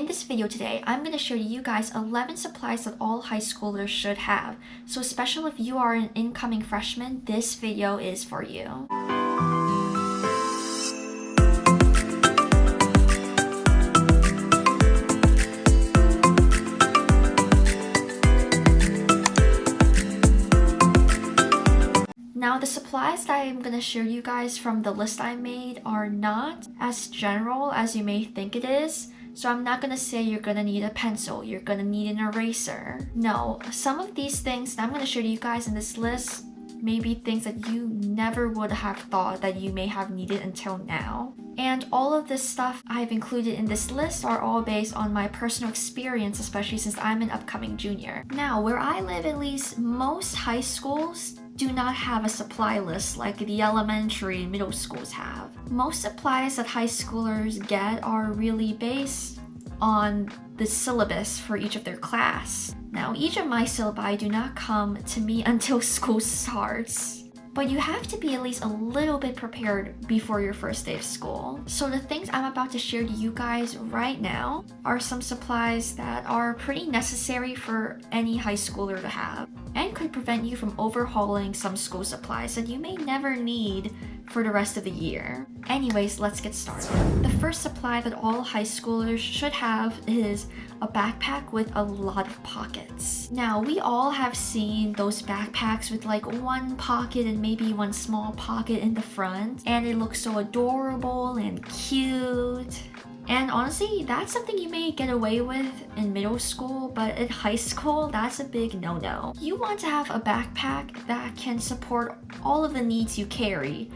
In this video today, I'm going to show you guys 11 supplies that all high schoolers should have. So especially if you are an incoming freshman, this video is for you. Now, the supplies that I'm going to show you guys from the list I made are not as general as you may think it is. So I'm not going to say you're going to need a pencil, you're going to need an eraser. No, some of these things that I'm going to show you guys in this list may be things that you never would have thought that you may have needed until now. And all of this stuff I've included in this list are all based on my personal experience, especially since I'm an upcoming junior. Now, where I live, at least, most high schools do not have a supply list like the elementary and middle schools have. Most supplies that high schoolers get are really based on the syllabus for each of their class. Now, each of my syllabi do not come to me until school starts. But you have to be at least a little bit prepared before your first day of school. So the things I'm about to share to you guys right now are some supplies that are pretty necessary for any high schooler to have and could prevent you from overhauling some school supplies that you may never need for the rest of the year. Anyways, let's get started. The first supply that all high schoolers should have is a backpack with a lot of pockets. Now, we all have seen those backpacks with like one pocket and maybe one small pocket in the front, and it looks so adorable and cute. And honestly, that's something you may get away with in middle school, but in high school, that's a big no-no. You want to have a backpack that can support all of the needs you carry,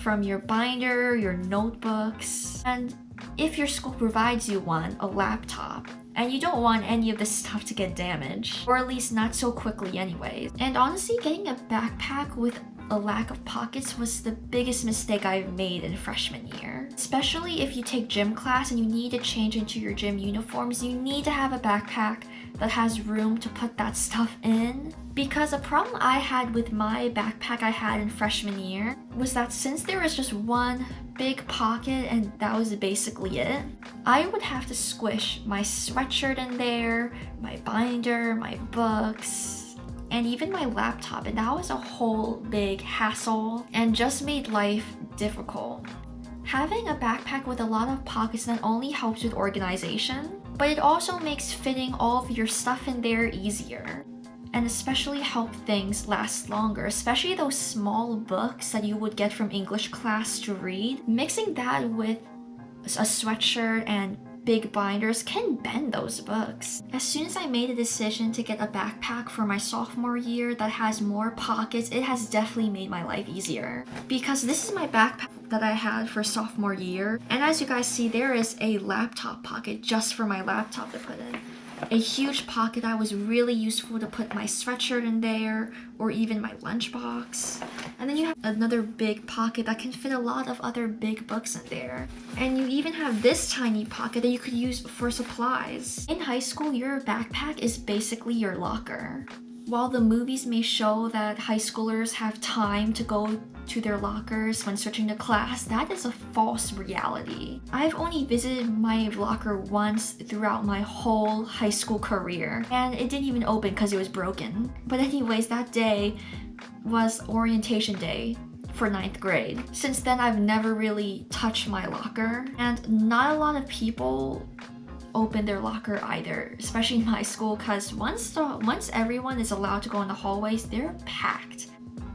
from your binder, your notebooks, and if your school provides you one, a laptop. And you don't want any of this stuff to get damaged, or at least not so quickly anyways. And honestly, getting a backpack with a lack of pockets was the biggest mistake I've made in freshman year. Especially if you take gym class and you need to change into your gym uniforms, you need to have a backpack that has room to put that stuff in. Because a problem I had with my backpack I had in freshman year was that since there was just one big pocket and that was basically it, I would have to squish my sweatshirt in there, my binder, my books, and even my laptop, and that was a whole big hassle and just made life difficult. Having a backpack with a lot of pockets not only helps with organization, but it also makes fitting all of your stuff in there easier, and especially help things last longer, especially those small books that you would get from English class to read. Mixing that with a sweatshirt and big binders can bend those books. As soon as I made a decision to get a backpack for my sophomore year that has more pockets, it has definitely made my life easier. Because this is my backpack that I had for sophomore year, and as you guys see, there is a laptop pocket just for my laptop to put in. A huge pocket that was really useful to put my sweatshirt in there, or even my lunchbox. And then you have another big pocket that can fit a lot of other big books in there. And you even have this tiny pocket that you could use for supplies. In high school, your backpack is basically your locker. While the movies may show that high schoolers have time to go to their lockers when switching to class, that is a false reality. I've only visited my locker once throughout my whole high school career, and it didn't even open because it was broken. But anyways, that day was orientation day for 9th grade. Since then, I've never really touched my locker, and not a lot of people open their locker either, especially in high school, because once everyone is allowed to go in the hallways, they're packed.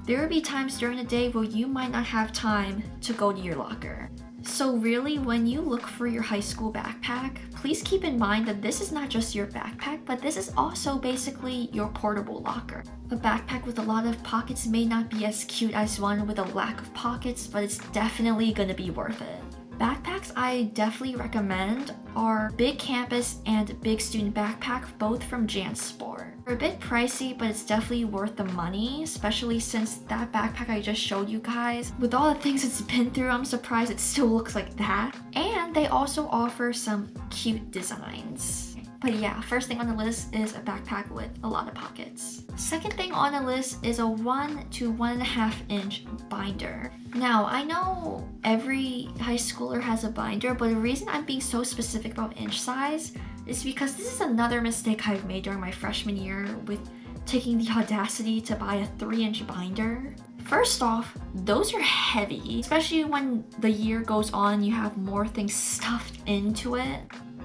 There will be times during the day where you might not have time to go to your locker. So really, when you look for your high school backpack, please keep in mind that this is not just your backpack, but this is also basically your portable locker. A backpack with a lot of pockets may not be as cute as one with a lack of pockets, but it's definitely gonna be worth it. Backpacks I definitely recommend are Big Campus and Big Student Backpack, both from JanSport. They're a bit pricey, but it's definitely worth the money, especially since that backpack I just showed you guys, with all the things it's been through, I'm surprised it still looks like that. And they also offer some cute designs. But yeah, first thing on the list is a backpack with a lot of pockets. Second thing on the list is a 1 to 1.5 inch binder. Now, I know every high schooler has a binder, but the reason I'm being so specific about inch size is because this is another mistake I've made during my freshman year with taking the audacity to buy a 3-inch binder. First off, those are heavy, especially when the year goes on, you have more things stuffed into it.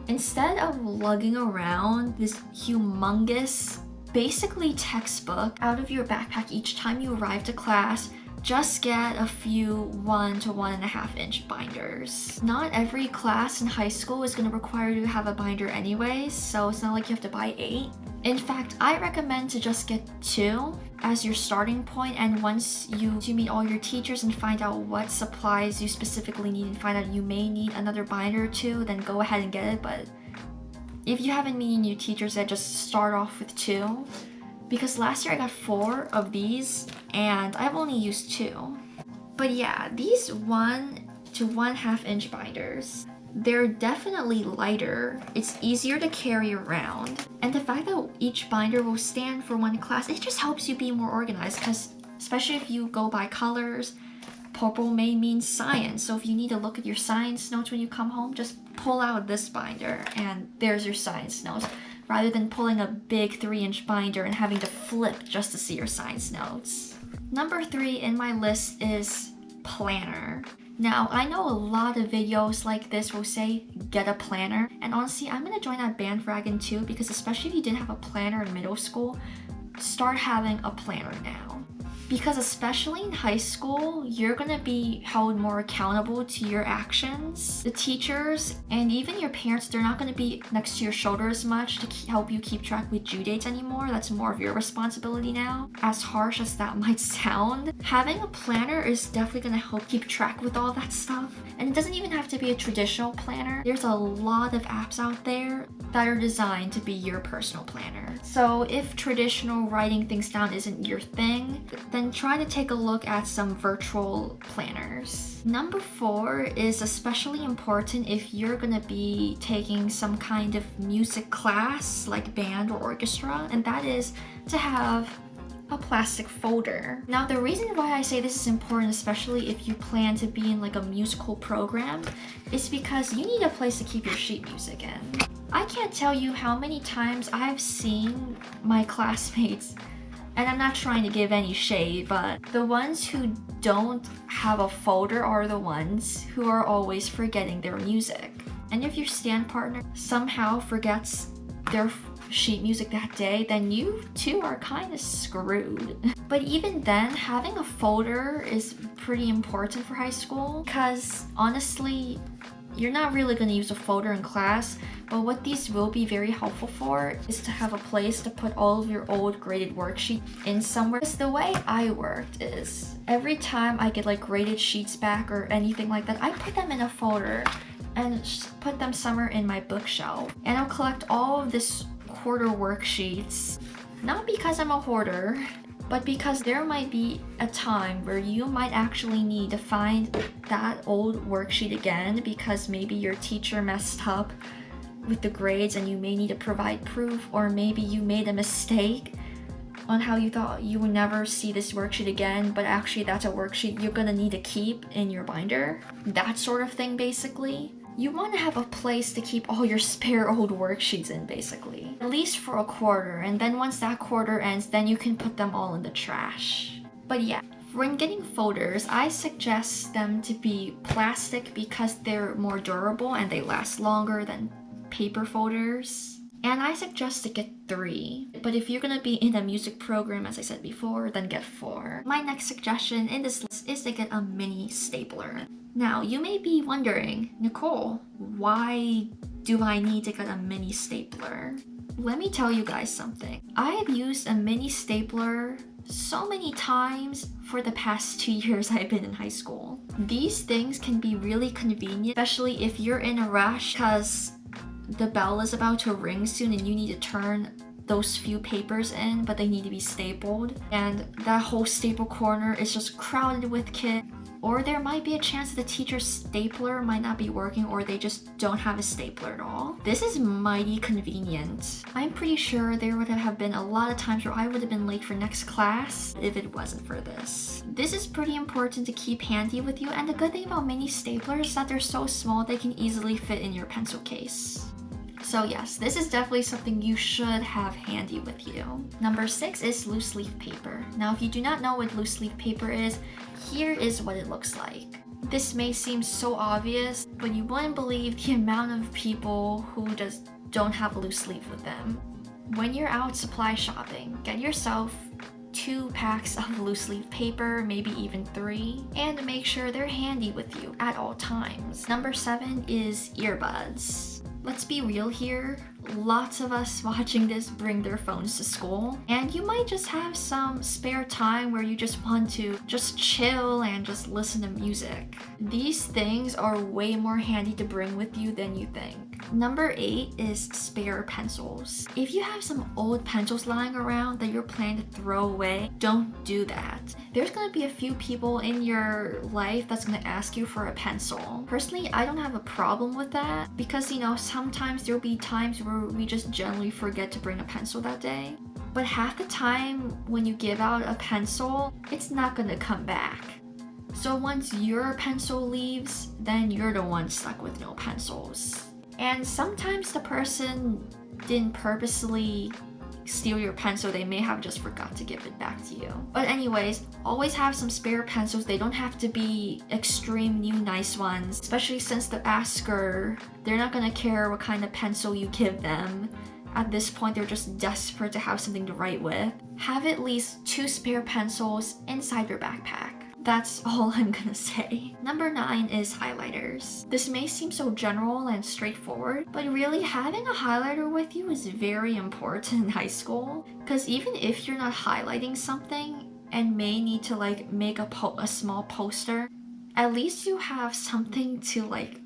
Instead of lugging around this humongous, basically textbook out of your backpack each time you arrive to class, just get a few 1 to 1.5 inch binders. Not every class in high school is going to require you to have a binder anyways, so it's not like you have to buy 8. In fact, I recommend to just get 2 as your starting point, and once you meet all your teachers and find out what supplies you specifically need and find out you may need another binder or 2, then go ahead and get it. But if you haven't met new teachers yet, just start off with 2. Because last year I got 4 of these and I've only used 2. But yeah, these 1 to 1.5 inch binders, they're definitely lighter, it's easier to carry around, and the fact that each binder will stand for one class, it just helps you be more organized, because especially if you go by colors, purple may mean science, so if you need to look at your science notes when you come home, just pull out this binder and there's your science notes, rather than pulling a big 3-inch binder and having to flip just to see your science notes. Number 3 in my list is planner. Now, I know a lot of videos like this will say, get a planner. And honestly, I'm gonna join that bandwagon too, because especially if you didn't have a planner in middle school, start having a planner now. Because especially in high school, you're gonna be held more accountable to your actions. The teachers and even your parents, they're not gonna be next to your shoulder as much to help you keep track with due dates anymore. That's more of your responsibility now. As harsh as that might sound, having a planner is definitely gonna help keep track with all that stuff. And it doesn't even have to be a traditional planner. There's a lot of apps out there that are designed to be your personal planner. So if traditional writing things down isn't your thing, then try to take a look at some virtual planners. Number 4 is especially important if you're gonna be taking some kind of music class like band or orchestra, and that is to have a plastic folder. Now, the reason why I say this is important, especially if you plan to be in like a musical program, is because you need a place to keep your sheet music in. I can't tell you how many times I've seen my classmates, and I'm not trying to give any shade, but the ones who don't have a folder are the ones who are always forgetting their music. And if your stand partner somehow forgets their sheet music that day, then you too are kind of screwed. But even then, having a folder is pretty important for high school, because honestly, you're not really going to use a folder in class, but what these will be very helpful for is to have a place to put all of your old graded worksheets in somewhere. Because the way I worked is, every time I get like graded sheets back or anything like that, I put them in a folder and put them somewhere in my bookshelf. And I'll collect all of this quarter worksheets, not because I'm a hoarder, but because there might be a time where you might actually need to find that old worksheet again, because maybe your teacher messed up with the grades and you may need to provide proof, or maybe you made a mistake on how you thought you would never see this worksheet again, but actually that's a worksheet you're gonna need to keep in your binder. That sort of thing, basically. You want to have a place to keep all your spare old worksheets in, basically. At least for a quarter, and then once that quarter ends, then you can put them all in the trash. But yeah, when getting folders, I suggest them to be plastic because they're more durable and they last longer than paper folders. And I suggest to get 3. But if you're gonna be in a music program, as I said before, then get 4. My next suggestion in this list is to get a mini stapler. Now, you may be wondering, Nicole, why do I need to get a mini stapler? Let me tell you guys something. I have used a mini stapler so many times for the past 2 years I've been in high school. These things can be really convenient, especially if you're in a rush because the bell is about to ring soon and you need to turn those few papers in, but they need to be stapled. And that whole staple corner is just crowded with kids. Or there might be a chance that the teacher's stapler might not be working, or they just don't have a stapler at all. This is mighty convenient. I'm pretty sure there would have been a lot of times where I would have been late for next class if it wasn't for this. This is pretty important to keep handy with you, and the good thing about mini staplers is that they're so small they can easily fit in your pencil case. So yes, this is definitely something you should have handy with you. Number 6 is loose leaf paper. Now if you do not know what loose leaf paper is, here is what it looks like. This may seem so obvious, but you wouldn't believe the amount of people who just don't have a loose leaf with them. When you're out supply shopping, get yourself 2 packs of loose leaf paper, maybe even 3, and make sure they're handy with you at all times. Number 7 is earbuds. Let's be real here, lots of us watching this bring their phones to school, and you might just have some spare time where you just want to just chill and just listen to music. These things are way more handy to bring with you than you think. Number 8 is spare pencils. If you have some old pencils lying around that you're planning to throw away, don't do that. There's gonna be a few people in your life that's gonna ask you for a pencil. Personally, I don't have a problem with that because, you know, sometimes there'll be times where we just generally forget to bring a pencil that day. But half the time when you give out a pencil, it's not gonna come back. So once your pencil leaves, then you're the one stuck with no pencils. And sometimes the person didn't purposely steal your pencil, they may have just forgot to give it back to you. But anyways, always have some spare pencils. They don't have to be extreme new nice ones, especially since the asker, they're not gonna care what kind of pencil you give them. At this point, they're just desperate to have something to write with. Have at least 2 spare pencils inside your backpack. That's all I'm gonna say. Number 9 is highlighters. This may seem so general and straightforward, but really having a highlighter with you is very important in high school. Because even if you're not highlighting something and may need to like make a small poster, at least you have something to like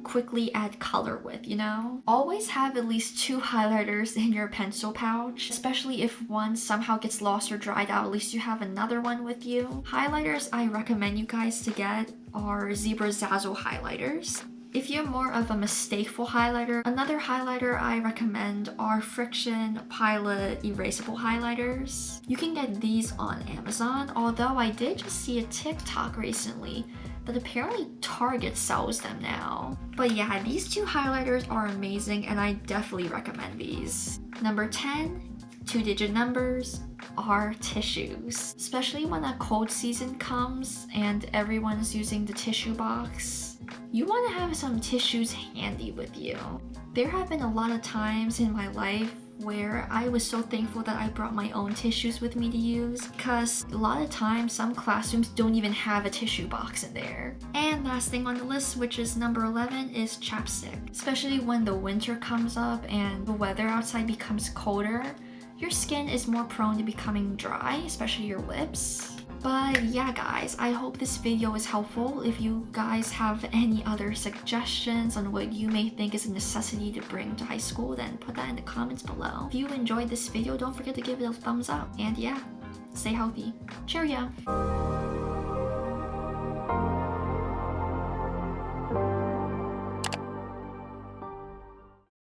quickly add color with, you know? Always have at least 2 highlighters in your pencil pouch, especially if one somehow gets lost or dried out, at least you have another one with you. Highlighters I recommend you guys to get are Zebra Zazzle highlighters. If you're more of a mistakeful highlighter, another highlighter I recommend are Friction Pilot erasable highlighters. You can get these on Amazon, although I did just see a TikTok recently that apparently Target sells them now. But yeah, these 2 highlighters are amazing and I definitely recommend these. Number 10, 2-digit numbers are tissues. Especially when a cold season comes and everyone's using the tissue box. You want to have some tissues handy with you. There have been a lot of times in my life where I was so thankful that I brought my own tissues with me to use, because a lot of times some classrooms don't even have a tissue box in there. And last thing on the list, which is number 11, is chapstick. Especially when the winter comes up and the weather outside becomes colder, your skin is more prone to becoming dry, especially your lips. But yeah guys, I hope this video was helpful. If you guys have any other suggestions on what you may think is a necessity to bring to high school, then put that in the comments below. If you enjoyed this video, don't forget to give it a thumbs up. And yeah, stay healthy. Cheerio!